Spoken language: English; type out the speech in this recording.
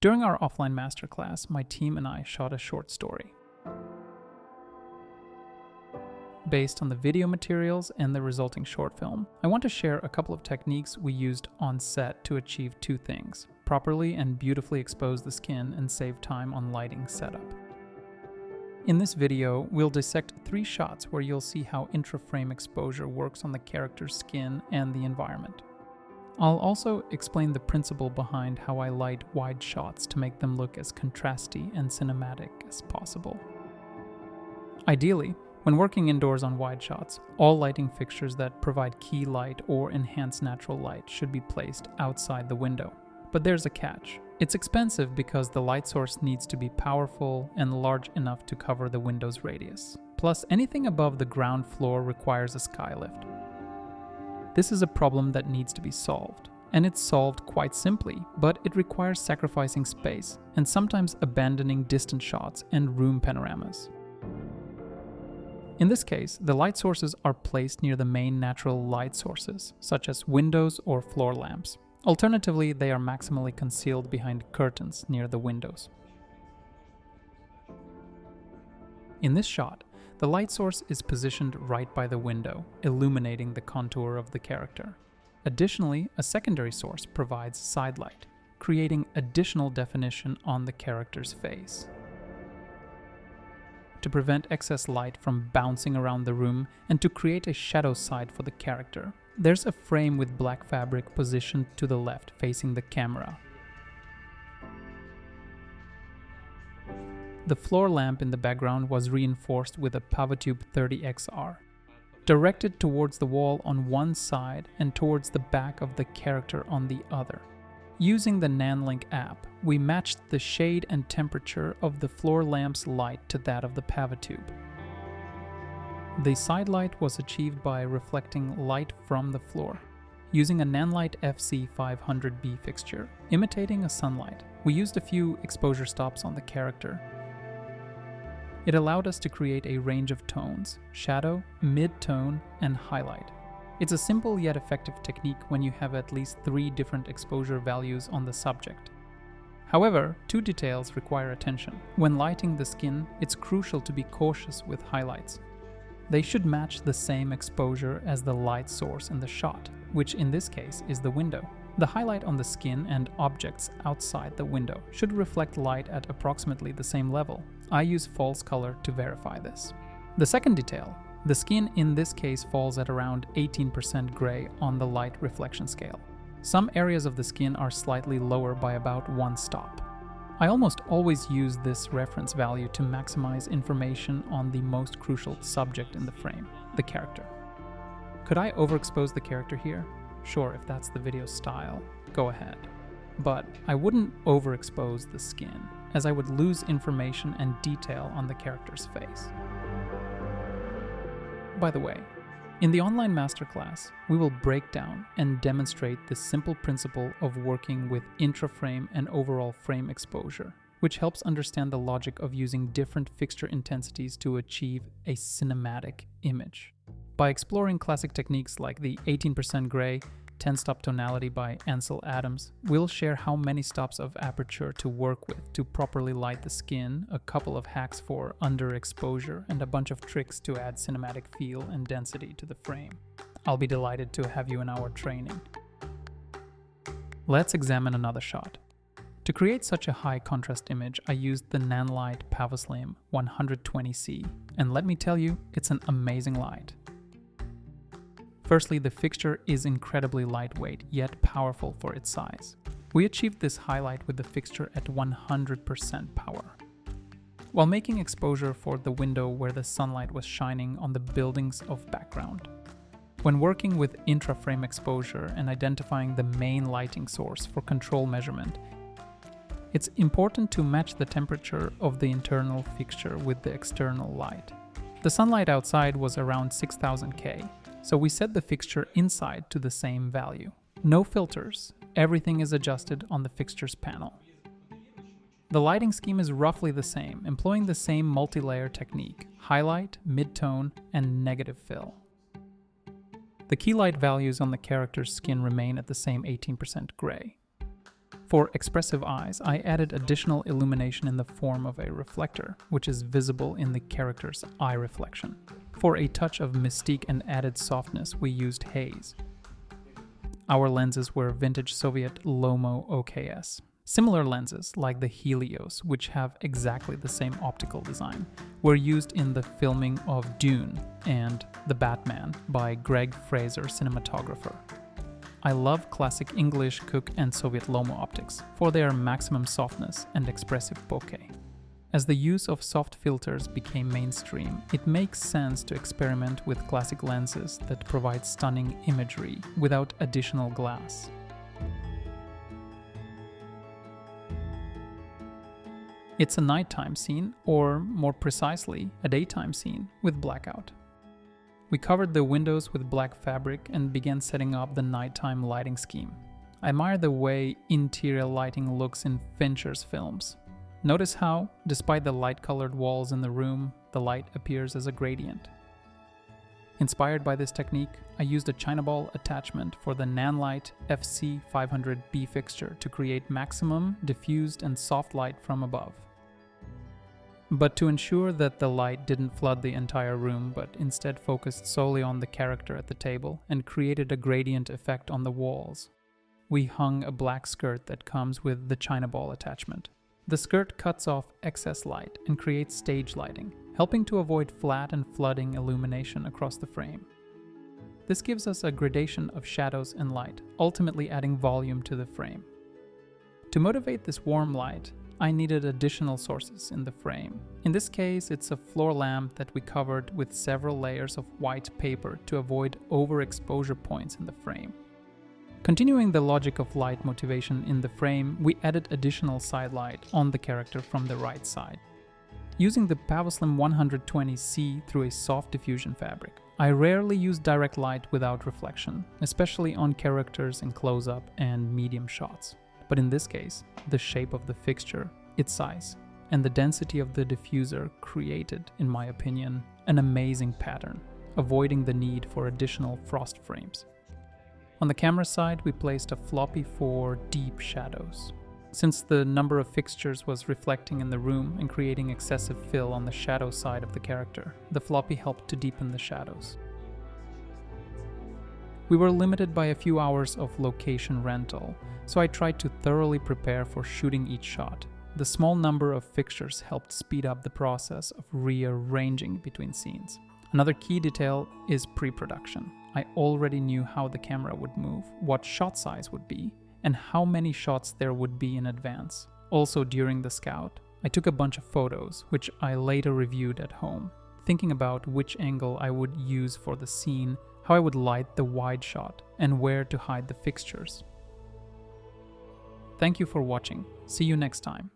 During our offline masterclass, my team and I shot a short story. Based on the video materials and the resulting short film, I want to share a couple of techniques we used on set to achieve two things: properly and beautifully expose the skin and save time on lighting setup. In this video, we'll dissect 3 shots where you'll see how intra-frame exposure works on the character's skin and the environment. I'll also explain the principle behind how I light wide shots to make them look as contrasty and cinematic as possible. Ideally, when working indoors on wide shots, all lighting fixtures that provide key light or enhance natural light should be placed outside the window. But there's a catch. It's expensive because the light source needs to be powerful and large enough to cover the window's radius. Plus, anything above the ground floor requires a skylift. This is a problem that needs to be solved, and it's solved quite simply, but it requires sacrificing space and sometimes abandoning distant shots and room panoramas. In this case, the light sources are placed near the main natural light sources, such as windows or floor lamps. Alternatively, they are maximally concealed behind curtains near the windows. In this shot, the light source is positioned right by the window, illuminating the contour of the character. Additionally, a secondary source provides side light, creating additional definition on the character's face. To prevent excess light from bouncing around the room and to create a shadow side for the character, there's a frame with black fabric positioned to the left facing the camera. The floor lamp in the background was reinforced with a PowerTube 30XR, directed towards the wall on one side and towards the back of the character on the other. Using the NanLink app, we matched the shade and temperature of the floor lamp's light to that of the PowerTube. The side light was achieved by reflecting light from the floor, using a Nanlite FC500B fixture, imitating a sunlight. We used a few exposure stops on the character. It allowed us to create a range of tones: shadow, mid-tone, and highlight. It's a simple yet effective technique when you have at least 3 different exposure values on the subject. However, 2 details require attention. When lighting the skin, it's crucial to be cautious with highlights. They should match the same exposure as the light source in the shot, which in this case is the window. The highlight on the skin and objects outside the window should reflect light at approximately the same level. I use false color to verify this. The second detail: the skin in this case falls at around 18% gray on the light reflection scale. Some areas of the skin are slightly lower by about 1 stop. I almost always use this reference value to maximize information on the most crucial subject in the frame, the character. Could I overexpose the character here? Sure, if that's the video style, go ahead. But I wouldn't overexpose the skin, as I would lose information and detail on the character's face. By the way, in the online masterclass, we will break down and demonstrate the simple principle of working with intra-frame and overall frame exposure, which helps understand the logic of using different fixture intensities to achieve a cinematic image. By exploring classic techniques like the 18% gray, 10-stop tonality by Ansel Adams, we'll share how many stops of aperture to work with to properly light the skin, a couple of hacks for underexposure, and a bunch of tricks to add cinematic feel and density to the frame. I'll be delighted to have you in our training. Let's examine another shot. To create such a high contrast image, I used the Nanlite PowerSlim 120C, and let me tell you, it's an amazing light. Firstly, the fixture is incredibly lightweight, yet powerful for its size. We achieved this highlight with the fixture at 100% power, while making exposure for the window where the sunlight was shining on the buildings of background. When working with intra-frame exposure and identifying the main lighting source for control measurement, it's important to match the temperature of the internal fixture with the external light. The sunlight outside was around 6000 K, so we set the fixture inside to the same value. No filters, everything is adjusted on the fixtures panel. The lighting scheme is roughly the same, employing the same multi-layer technique: highlight, mid-tone, and negative fill. The key light values on the character's skin remain at the same 18% gray. For expressive eyes, I added additional illumination in the form of a reflector, which is visible in the character's eye reflection. For a touch of mystique and added softness, we used haze. Our lenses were vintage Soviet Lomo OKS. Similar lenses, like the Helios, which have exactly the same optical design, were used in the filming of Dune and The Batman by Greg Fraser, cinematographer. I love classic English, Cooke, and Soviet Lomo optics for their maximum softness and expressive bokeh. As the use of soft filters became mainstream, it makes sense to experiment with classic lenses that provide stunning imagery without additional glass. It's a nighttime scene, or more precisely, a daytime scene with blackout. We covered the windows with black fabric and began setting up the nighttime lighting scheme. I admire the way interior lighting looks in Fincher's films. Notice how, despite the light-colored walls in the room, the light appears as a gradient. Inspired by this technique, I used a China ball attachment for the Nanlite FC500B fixture to create maximum diffused and soft light from above. But to ensure that the light didn't flood the entire room, but instead focused solely on the character at the table and created a gradient effect on the walls, we hung a black skirt that comes with the China ball attachment. The skirt cuts off excess light and creates stage lighting, helping to avoid flat and flooding illumination across the frame. This gives us a gradation of shadows and light, ultimately adding volume to the frame. To motivate this warm light, I needed additional sources in the frame. In this case, it's a floor lamp that we covered with several layers of white paper to avoid overexposure points in the frame. Continuing the logic of light motivation in the frame, we added additional side light on the character from the right side. Using the Pavoslim 120C through a soft diffusion fabric, I rarely use direct light without reflection, especially on characters in close-up and medium shots. But in this case, the shape of the fixture, its size, and the density of the diffuser created, in my opinion, an amazing pattern, avoiding the need for additional frost frames. On the camera side, we placed a floppy for deep shadows. Since the number of fixtures was reflecting in the room and creating excessive fill on the shadow side of the character, the floppy helped to deepen the shadows. We were limited by a few hours of location rental, so I tried to thoroughly prepare for shooting each shot. The small number of fixtures helped speed up the process of rearranging between scenes. Another key detail is pre-production. I already knew how the camera would move, what shot size would be, and how many shots there would be in advance. Also, during the scout, I took a bunch of photos, which I later reviewed at home, thinking about which angle I would use for the scene, how I would light the wide shot, and where to hide the fixtures. Thank you for watching. See you next time.